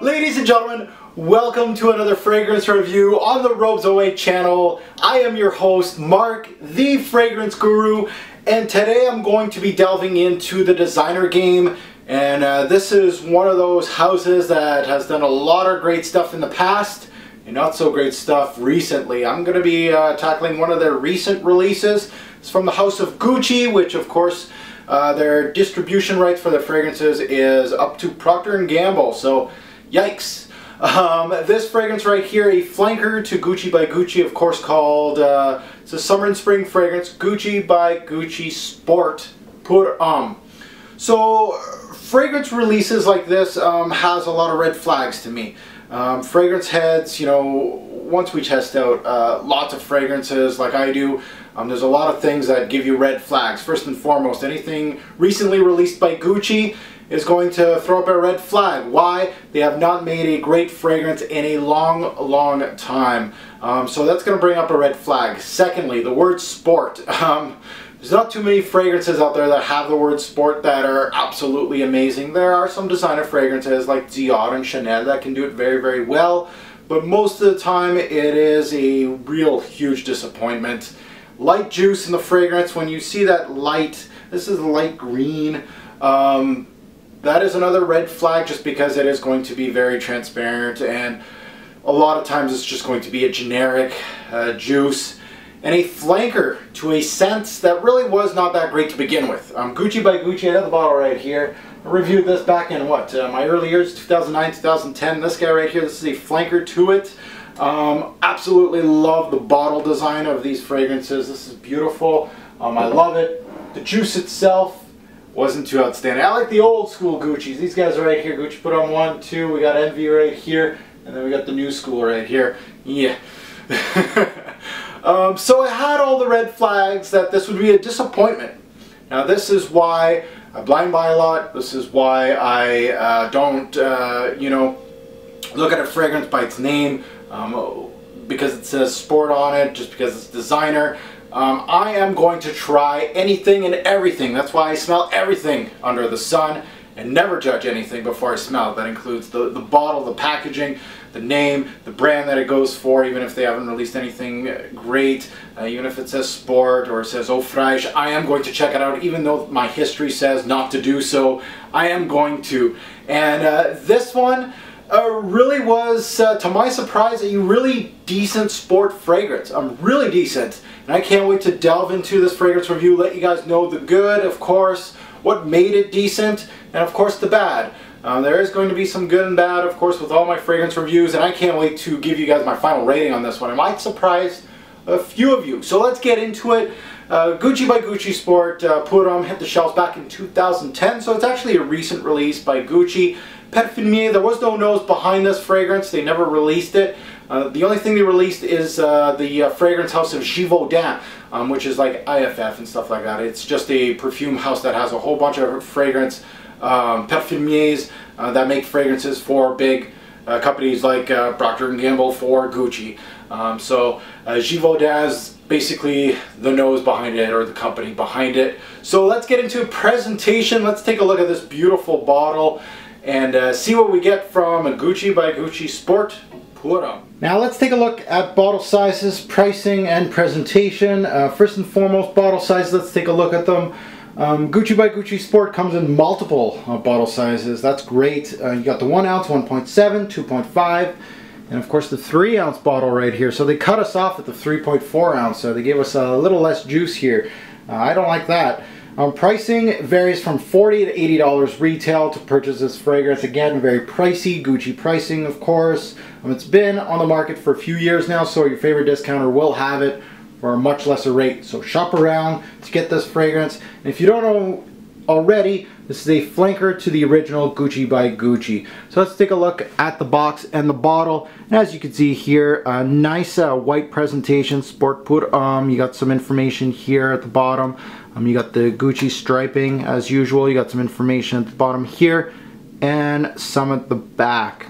Ladies and gentlemen, welcome to another fragrance review on the Robes Away channel. I am your host, Mark, the fragrance guru, and today I'm going to be delving into the designer game. And this is one of those houses that has done a lot of great stuff in the past and not so great stuff recently. I'm going to be tackling one of their recent releases. It's from the house of Gucci, which of course their distribution rights for their fragrances is up to Procter & Gamble, so yikes. This fragrance right here, a flanker to Gucci by Gucci, of course, called, it's a summer and spring fragrance, Gucci by Gucci Sport Pour Homme. So fragrance releases like this has a lot of red flags to me. Fragrance heads, you know, once we test out lots of fragrances like I do, there's a lot of things that give you red flags. First and foremost, anything recently released by Gucci is going to throw up a red flag. Why? They have not made a great fragrance in a long time. So that's going to bring up a red flag. Secondly, the word sport. There's not too many fragrances out there that have the word sport that are absolutely amazing. There are some designer fragrances like Dior and Chanel that can do it very well, but most of the time it is a real huge disappointment. Light juice in the fragrance, when you see that light, this is light green, that is another red flag just because it is going to be very transparent, and a lot of times it's just going to be a generic juice. And a flanker to a scent that really was not that great to begin with. Gucci by Gucci, I have the bottle right here. I reviewed this back in what, my early years, 2009, 2010. This guy right here, this is a flanker to it. Absolutely love the bottle design of these fragrances. This is beautiful. I love it. The juice itself wasn't too outstanding. I like the old school Gucci's. These guys are right here. Gucci put on 1, 2. We got Envy right here, and then we got the new school right here. Yeah. So it had all the red flags that this would be a disappointment. Now this is why I blind buy a lot. This is why I don't, you know, look at a fragrance by its name because it says sport on it, just because it's designer. I am going to try anything and everything. That's why I smell everything under the sun and never judge anything before I smell it. That includes the bottle, the packaging, the name, the brand that it goes for, even if they haven't released anything great, even if it says sport or it says eau fraîche, I am going to check it out, even though my history says not to do so. I am going to. And this one really was, to my surprise, a really decent sport fragrance. Really decent. And I can't wait to delve into this fragrance review, let you guys know the good, of course, what made it decent, and of course the bad. There is going to be some good and bad, of course, with all my fragrance reviews, and I can't wait to give you guys my final rating on this one. I might surprise a few of you. So let's get into it. Gucci by Gucci Sport Pour Homme hit the shelves back in 2010, so it's actually a recent release by Gucci. Parfumier, there was no nose behind this fragrance. They never released it. The only thing they released is the fragrance house of Givaudan, which is like IFF and stuff like that. It's just a perfume house that has a whole bunch of fragrance parfumiers that make fragrances for big companies like Procter & Gamble, for Gucci. So Givaudan is basically the nose behind it, or the company behind it. So let's get into presentation. Let's take a look at this beautiful bottle and see what we get from a Gucci by Gucci Sport Pour Homme. Now let's take a look at bottle sizes, pricing, and presentation. First and foremost, bottle sizes, let's take a look at them. Gucci by Gucci Sport comes in multiple bottle sizes. That's great. You got the 1 ounce, 1.7, 2.5, and of course the 3 ounce bottle right here. So they cut us off at the 3.4 ounce, so they gave us a little less juice here. I don't like that. Pricing varies from $40 to $80 retail to purchase this fragrance. Again, very pricey, Gucci pricing, of course. It's been on the market for a few years now, so your favorite discounter will have it for a much lesser rate. So shop around to get this fragrance. And if you don't know already, this is a flanker to the original Gucci by Gucci. So let's take a look at the box and the bottle. And as you can see here, a nice white presentation, Sport Pour Homme. You got some information here at the bottom. You got the Gucci striping as usual. You got some information at the bottom here and some at the back.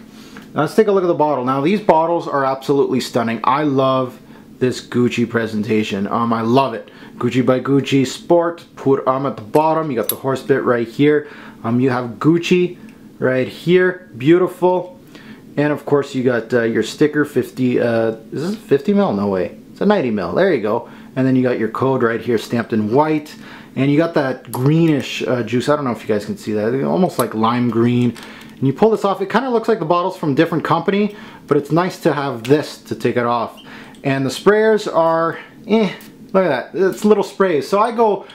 Now let's take a look at the bottle. Now these bottles are absolutely stunning. I love this Gucci presentation. I love it. Gucci by Gucci Sport Pour Homme at the bottom. You got the horse bit right here. You have Gucci right here. Beautiful. And of course you got your sticker, 50, is this 50 mil? No way. It's a 90 mil. There you go. And then you got your code right here stamped in white. And you got that greenish juice. I don't know if you guys can see that. Almost like lime green. And you pull this off. It kind of looks like the bottle's from a different company, but it's nice to have this to take it off. And the sprayers are, look at that. It's little sprays. So I go,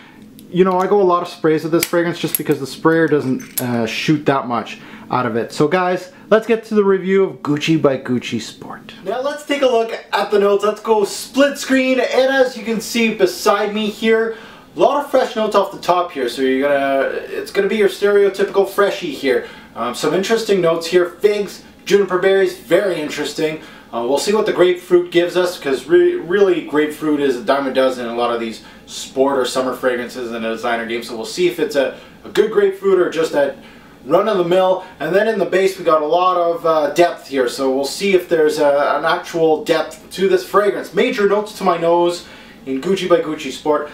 you know, I go a lot of sprays with this fragrance just because the sprayer doesn't shoot that much out of it. So guys, let's get to the review of Gucci by Gucci Sport. Now let's take a look at the notes. Let's go split screen, and as you can see beside me here, a lot of fresh notes off the top here. So it's gonna be your stereotypical freshie here. Some interesting notes here. Figs, juniper berries, very interesting. We'll see what the grapefruit gives us, because really grapefruit is a dime a dozen in a lot of these sport or summer fragrances in a designer game. So we'll see if it's a good grapefruit or just that run-of-the-mill. And then in the base we got a lot of depth here, so we'll see if there's an actual depth to this fragrance. Major notes to my nose in Gucci by Gucci Sport.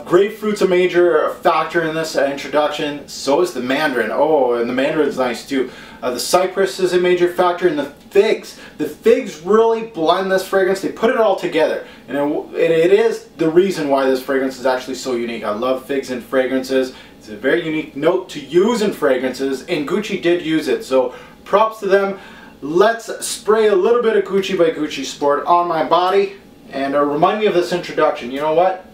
Grapefruit's a major factor in this introduction, so is the mandarin. Oh, and the mandarin's nice too. The cypress is a major factor, and the figs. The figs really blend this fragrance. They put it all together, and it is the reason why this fragrance is actually so unique. I love figs in fragrances. It's a very unique note to use in fragrances, and Gucci did use it, so props to them. Let's spray a little bit of Gucci by Gucci Sport on my body, and remind me of this introduction. You know what?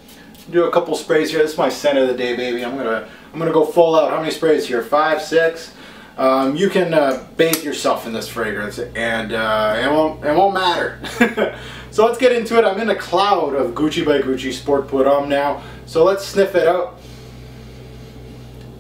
Do a couple sprays here. This is my scent of the day, baby. I'm gonna go full out. How many sprays here? 5, 6. You can bathe yourself in this fragrance, and it won't matter. So let's get into it. I'm in a cloud of Gucci by Gucci Sport put on now. So let's sniff it out.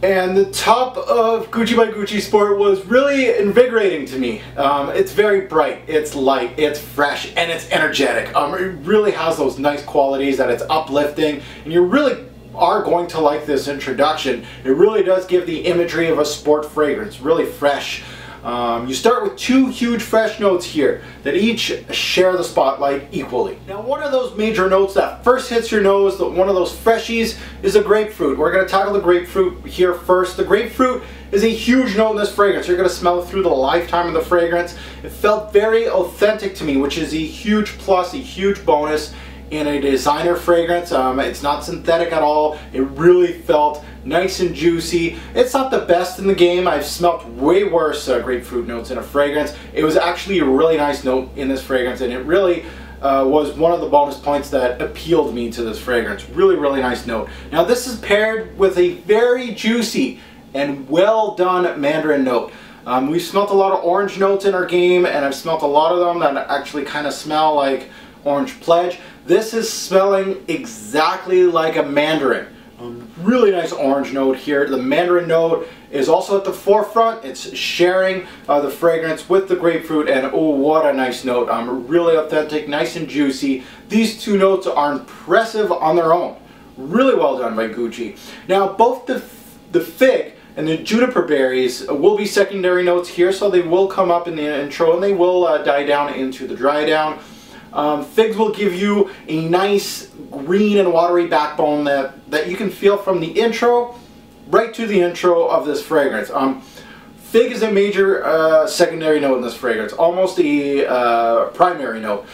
And the top of Gucci by Gucci Sport was really invigorating to me. It's very bright, it's light, it's fresh, and it's energetic. It really has those nice qualities that it's uplifting, and you really are going to like this introduction. It really does give the imagery of a sport fragrance, really fresh. You start with 2 huge fresh notes here that each share the spotlight equally. Now, one of those major notes that first hits your nose, one of those freshies, is a grapefruit. We're going to tackle the grapefruit here first. The grapefruit is a huge note in this fragrance. You're going to smell it through the lifetime of the fragrance. It felt very authentic to me, which is a huge plus, a huge bonus in a designer fragrance. It's not synthetic at all. It really felt nice and juicy. It's not the best in the game. I've smelt way worse grapefruit notes in a fragrance. It was actually a really nice note in this fragrance, and it really was one of the bonus points that appealed me to this fragrance. Really, really nice note. Now this is paired with a very juicy and well done mandarin note. We've smelt a lot of orange notes in our game, and I've smelt a lot of them that actually kind of smell like Orange Pledge. This is smelling exactly like a mandarin. Really nice orange note here. The mandarin note is also at the forefront. It's sharing the fragrance with the grapefruit, and oh, what a nice note. Really authentic, nice and juicy. These 2 notes are impressive on their own. Really well done by Gucci. Now, both the fig and the juniper berries will be secondary notes here, so they will come up in the intro, and they will die down into the dry down. Figs will give you a nice green and watery backbone that you can feel from the intro right to the intro of this fragrance. Fig is a major secondary note in this fragrance, almost a primary note.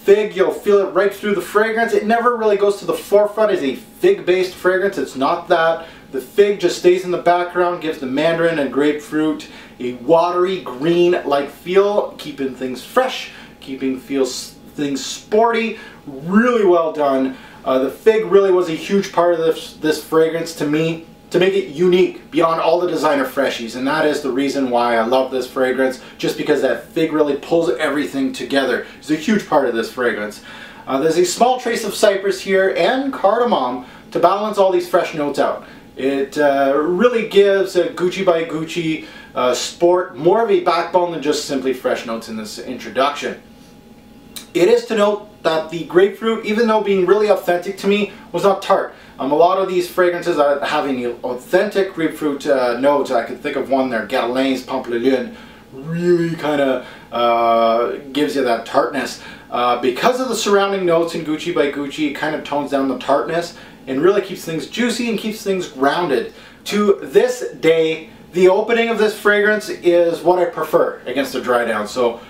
Fig, you'll feel it right through the fragrance. It never really goes to the forefront as a fig-based fragrance. It's not that. The fig just stays in the background, gives the mandarin and grapefruit a watery, green-like feel, keeping things fresh, keeping things sporty. Really well done. The fig really was a huge part of this fragrance to me, to make it unique beyond all the designer freshies, and that is the reason why I love this fragrance, just because that fig really pulls everything together. It's a huge part of this fragrance. There's a small trace of cypress here and cardamom to balance all these fresh notes out. It really gives Gucci by Gucci Sport more of a backbone than just simply fresh notes in this introduction. It is to note that the grapefruit, even though being really authentic to me, was not tart. A lot of these fragrances are having authentic grapefruit notes. I could think of one there, Guerlain's Pamplemousse, really kind of gives you that tartness. Because of the surrounding notes in Gucci by Gucci, it kind of tones down the tartness and really keeps things juicy and keeps things grounded. To this day, The opening of this fragrance is what I prefer against a dry down. So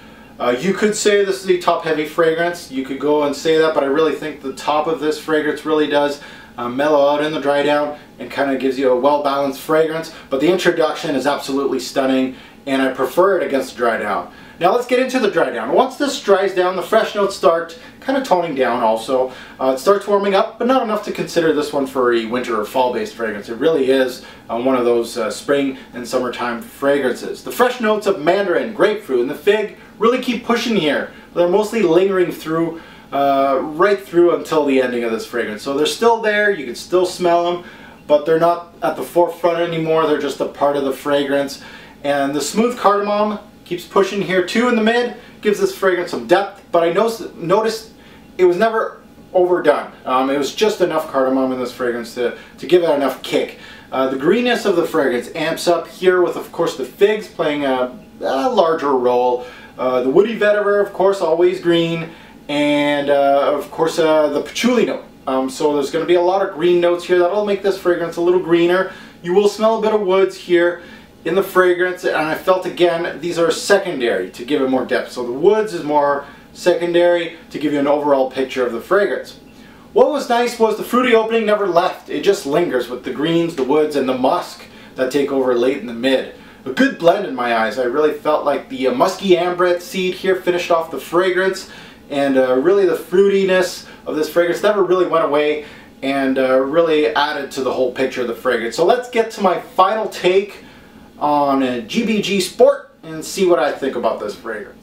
you could say this is a top heavy fragrance. You could go and say that, but I really think the top of this fragrance really does mellow out in the dry down and kind of gives you a well balanced fragrance. But the introduction is absolutely stunning, and I prefer it against a dry down. Now let's get into the dry down. Once this dries down, the fresh notes start kind of toning down also. It starts warming up, but not enough to consider this one for a winter or fall based fragrance. It really is one of those spring and summertime fragrances. The fresh notes of mandarin, grapefruit, and the fig really keep pushing here. They're mostly lingering through right through until the ending of this fragrance. So they're still there, you can still smell them, but they're not at the forefront anymore. They're just a part of the fragrance. And the smooth cardamom keeps pushing here too in the mid, gives this fragrance some depth, but I noticed it was never overdone. It was just enough cardamom in this fragrance to give it enough kick. The greenness of the fragrance amps up here with, of course, the figs playing a larger role. The woody vetiver, of course, always green, and of course the patchouli note. So there's going to be a lot of green notes here. That'll make this fragrance a little greener. You will smell a bit of woods here in the fragrance, and I felt again these are secondary to give it more depth. So the woods is more secondary to give you an overall picture of the fragrance. What was nice was the fruity opening never left. It just lingers with the greens, the woods, and the musk that take over late in the mid. A good blend in my eyes. I really felt like the musky ambrette seed here finished off the fragrance, and really the fruitiness of this fragrance never really went away and really added to the whole picture of the fragrance. So let's get to my final take on a GBG Sport and see what I think about this fragrance.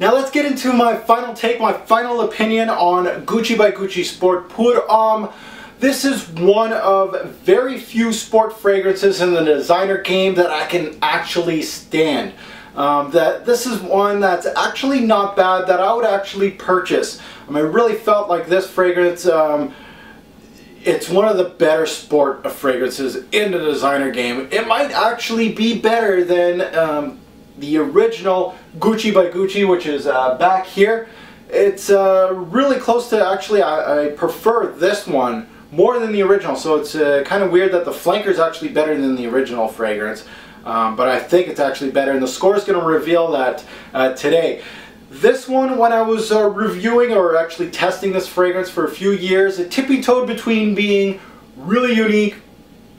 Now let's get into my final take, my final opinion on Gucci by Gucci Sport Pour Homme. This is one of very few sport fragrances in the designer game that I can actually stand. This is one that's actually not bad, that I would actually purchase. I really felt like this fragrance, it's one of the better sport fragrances in the designer game. It might actually be better than the original Gucci by Gucci, which is back here. It's really close to, actually, I prefer this one more than the original. So it's kind of weird that the flanker is actually better than the original fragrance. But I think it's actually better, and the score is going to reveal that today. This one, when I was reviewing or actually testing this fragrance for a few years, it tippy-toed between being really unique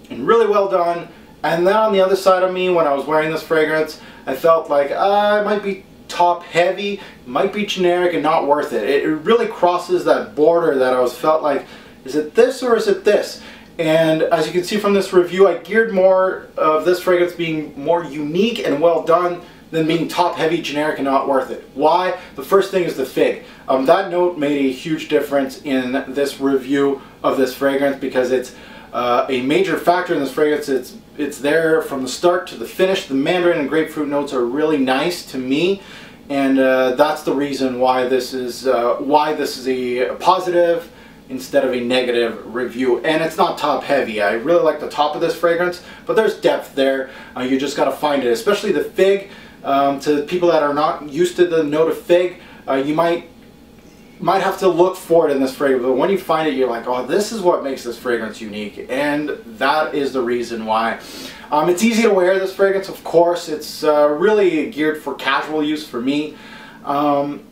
and really well done, and then on the other side of me, when I was wearing this fragrance, I felt like it might be top heavy, might be generic and not worth it. It really crosses that border that I felt like, is it this or is it this? And as you can see from this review, I geared more of this fragrance being more unique and well done than being top heavy, generic, and not worth it. Why? The first thing is the fig. That note made a huge difference in this review of this fragrance because it's a major factor in this fragrance. It's there from the start to the finish. The mandarin and grapefruit notes are really nice to me, and that's the reason why this is a positive instead of a negative review. And it's not top heavy. I really like the top of this fragrance, but there's depth there. You just got to find it, especially the fig. To people that are not used to the note of fig, you might have to look for it in this fragrance, but when you find it, you're like, oh, this is what makes this fragrance unique, and that is the reason why. It's easy to wear, this fragrance, of course. It's really geared for casual use for me.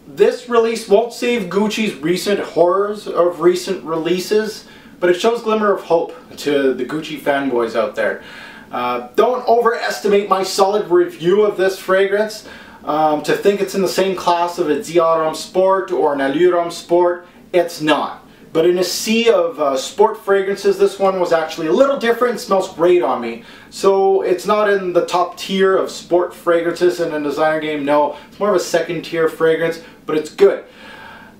This release won't save Gucci's recent horrors of recent releases, but it shows glimmer of hope to the Gucci fanboys out there. Don't overestimate my solid review of this fragrance. To think it's in the same class of a Dior Homme Sport or an Allure Homme Sport, it's not. But in a sea of sport fragrances, this one was actually a little different. It smells great on me. So it's not in the top tier of sport fragrances in a designer game. No, it's more of a second tier fragrance, but it's good.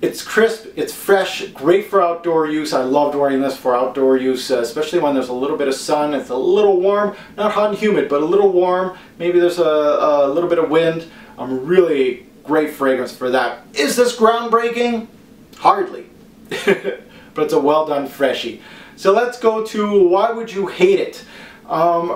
It's crisp, it's fresh, great for outdoor use. I loved wearing this for outdoor use, especially when there's a little bit of sun. It's a little warm, not hot and humid, but a little warm. Maybe there's a little bit of wind. Really great fragrance for that. Is this groundbreaking? Hardly. But it's a well done freshie. So let's go to why would you hate it?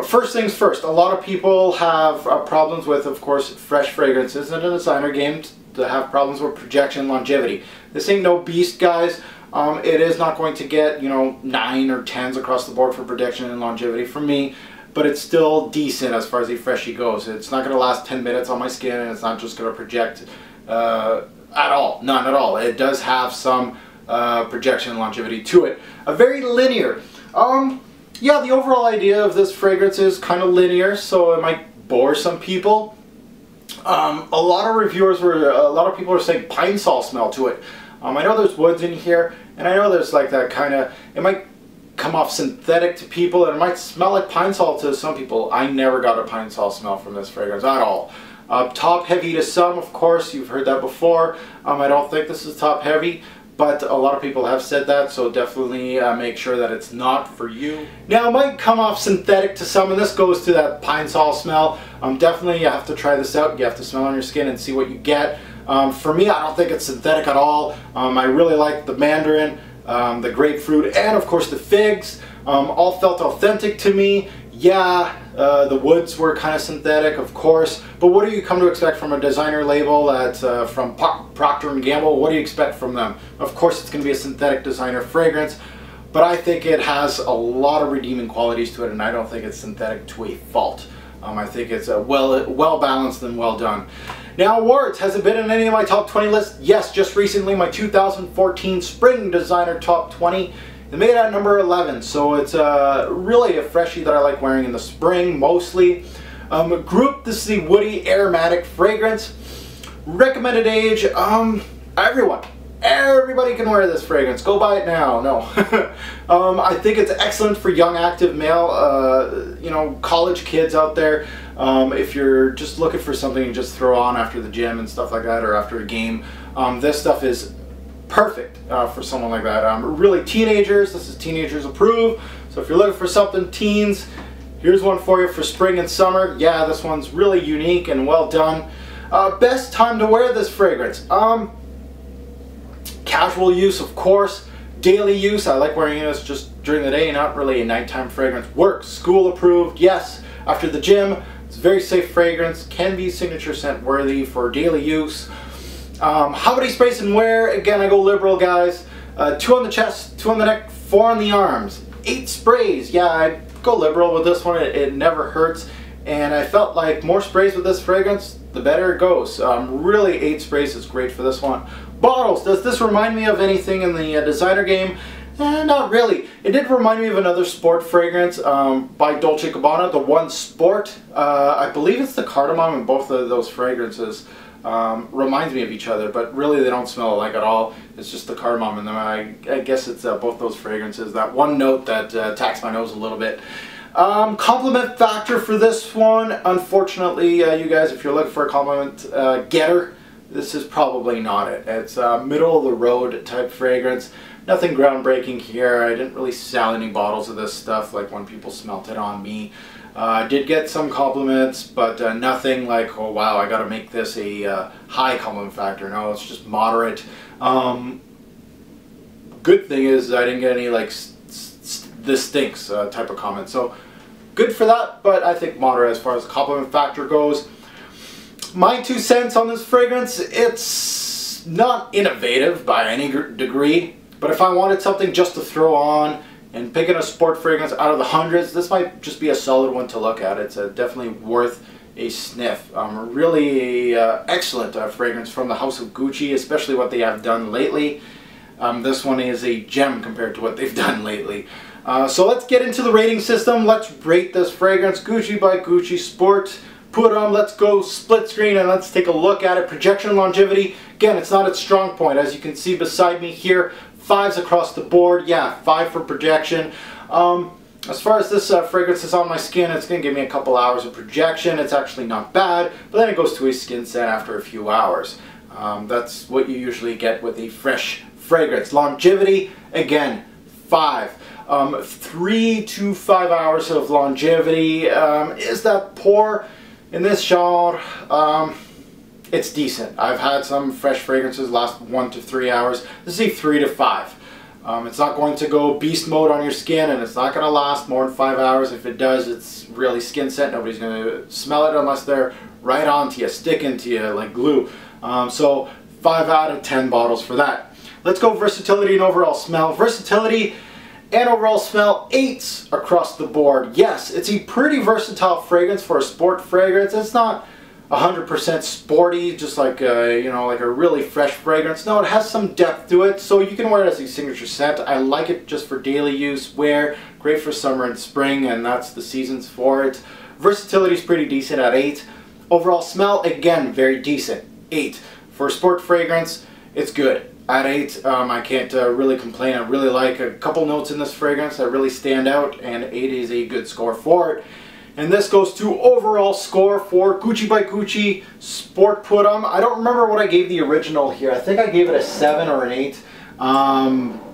First things first, a lot of people have problems with, of course, fresh fragrances in a designer game. To have problems with projection and longevity. This ain't no beast, guys. It is not going to get, 9 or 10s across the board for projection and longevity from me. but it's still decent as far as a freshie goes. It's not going to last 10 minutes on my skin, and it's not just going to project at all, none at all. It does have some projection longevity to it. A very linear. Yeah, the overall idea of this fragrance is kind of linear, so it might bore some people. A lot of people are saying pine sol smell to it. I know there's woods in here, and I know there's like that kind of, it might come off synthetic to people, and it might smell like pine sol to some people. I never got a pine sol smell from this fragrance at all. Top heavy to some, of course, you've heard that before. I don't think this is top heavy, but a lot of people have said that, so definitely make sure that it's not for you. Now, it might come off synthetic to some, and this goes to that pine sol smell. Definitely you have to try this out. You have to smell on your skin and see what you get. For me, I don't think it's synthetic at all. I really like the mandarin, the grapefruit, and of course the figs. All felt authentic to me. Yeah, the woods were kind of synthetic, of course, but what do you come to expect from a designer label from Procter & Gamble? What do you expect from them? Of course it's going to be a synthetic designer fragrance, but I think it has a lot of redeeming qualities to it, and I don't think it's synthetic to a fault. I think it's well balanced and well done. Now, awards, has it been in any of my top 20 lists? Yes, just recently my 2014 Spring Designer Top 20. It made it at number 11, so it's really a freshie that I like wearing in the spring mostly. Group, this is the Woody Aromatic Fragrance. Recommended age, everybody can wear this fragrance. Go buy it now. No. I think it's excellent for young active male, you know, college kids out there. If you're just looking for something to just throw on after the gym and stuff like that, or after a game, this stuff is perfect for someone like that. Really teenagers, this is teenagers approved, so if you're looking for something teens, here's one for you for spring and summer. Yeah, this one's really unique and well done. Best time to wear this fragrance. Casual use, of course. Daily use, I like wearing this just during the day, not really a nighttime fragrance. Works, school approved, yes. After the gym, it's a very safe fragrance, can be signature scent worthy for daily use. How many sprays and wear? Again, I go liberal, guys. 2 on the chest, 2 on the neck, 4 on the arms. 8 sprays. Yeah, I go liberal with this one. It never hurts. And I felt like more sprays with this fragrance, the better it goes. Really, 8 sprays is great for this one. Bottles. Does this remind me of anything in the designer game? Not really. It did remind me of another sport fragrance by Dolce & Gabbana, the One Sport. I believe it's the cardamom in both of those fragrances. Reminds me of each other, but really they don't smell alike at all. It's just the cardamom in them. I guess it's both those fragrances. That one note that attacks my nose a little bit. Compliment factor for this one, unfortunately, you guys, if you're looking for a compliment getter, this is probably not it. It's middle of the road type fragrance. Nothing groundbreaking here. I didn't really sell any bottles of this stuff like when people smelt it on me. I did get some compliments, but nothing like, oh wow, I gotta make this a high compliment factor. No, it's just moderate. Good thing is I didn't get any like this stinks type of comments. So good for that, but I think moderate as far as the compliment factor goes. My 2 cents on this fragrance, it's not innovative by any degree, but if I wanted something just to throw on and picking a sport fragrance out of the hundreds, this might just be a solid one to look at. It's definitely worth a sniff. Really excellent fragrance from the House of Gucci, especially what they have done lately. This one is a gem compared to what they've done lately. So let's get into the rating system. Let's rate this fragrance. Gucci by Gucci Sport. Put on, let's go split screen and let's take a look at it. Projection longevity, again, it's not its strong point. As you can see beside me here, 5s across the board. Yeah, 5 for projection. As far as this fragrance is on my skin, it's going to give me a couple hours of projection. It's actually not bad, but then it goes to a skin scent after a few hours. That's what you usually get with a fresh fragrance. Longevity, again, 5. 3 to 5 hours of longevity. Is that poor? In this genre, it's decent. I've had some fresh fragrances last 1 to 3 hours. This is a 3 to 5. It's not going to go beast mode on your skin, and it's not going to last more than 5 hours. If it does, it's really skin scent. Nobody's going to smell it unless they're right onto you, sticking to you like glue. So 5 out of 10 bottles for that. Let's go versatility and overall smell. Versatility, And overall smell, 8s across the board. Yes, it's a pretty versatile fragrance for a sport fragrance. It's not 100% sporty, just like a, you know, like a really fresh fragrance. No, it has some depth to it, so you can wear it as a signature scent. I like it just for daily use wear. Great for summer and spring, and that's the seasons for it. Versatility is pretty decent at 8. Overall smell, again, very decent, 8. For a sport fragrance, it's good. At 8, I can't really complain. I really like a couple notes in this fragrance that really stand out, and 8 is a good score for it. And this goes to overall score for Gucci by Gucci Sport Put-On. I don't remember what I gave the original here. I think I gave it a 7 or an 8.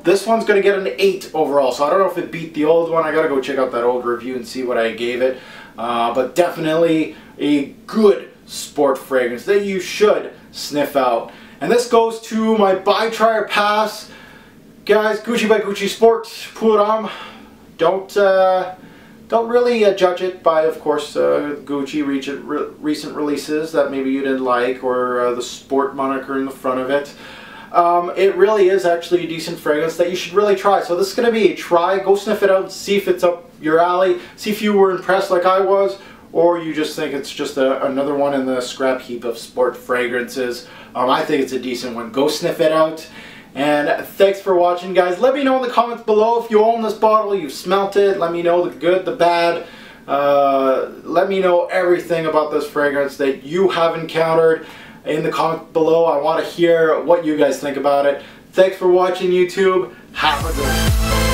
This one's going to get an 8 overall, so I don't know if it beat the old one. I got to go check out that old review and see what I gave it. But definitely a good sport fragrance that you should sniff out. And this goes to my buy, try, or pass. Guys, Gucci by Gucci Sport Put-On. Don't really judge it by, of course, Gucci recent releases that maybe you didn't like, or the sport moniker in the front of it. It really is actually a decent fragrance that you should really try. So this is going to be a try. Go sniff it out, see if it's up your alley, see if you were impressed like I was, or you just think it's just another one in the scrap heap of sport fragrances. I think it's a decent one. Go sniff it out. And thanks for watching, guys. Let me know in the comments below if you own this bottle, you've smelt it. Let me know the good, the bad. Let me know everything about this fragrance that you have encountered in the comments below. I want to hear what you guys think about it. Thanks for watching, YouTube. Have a good one.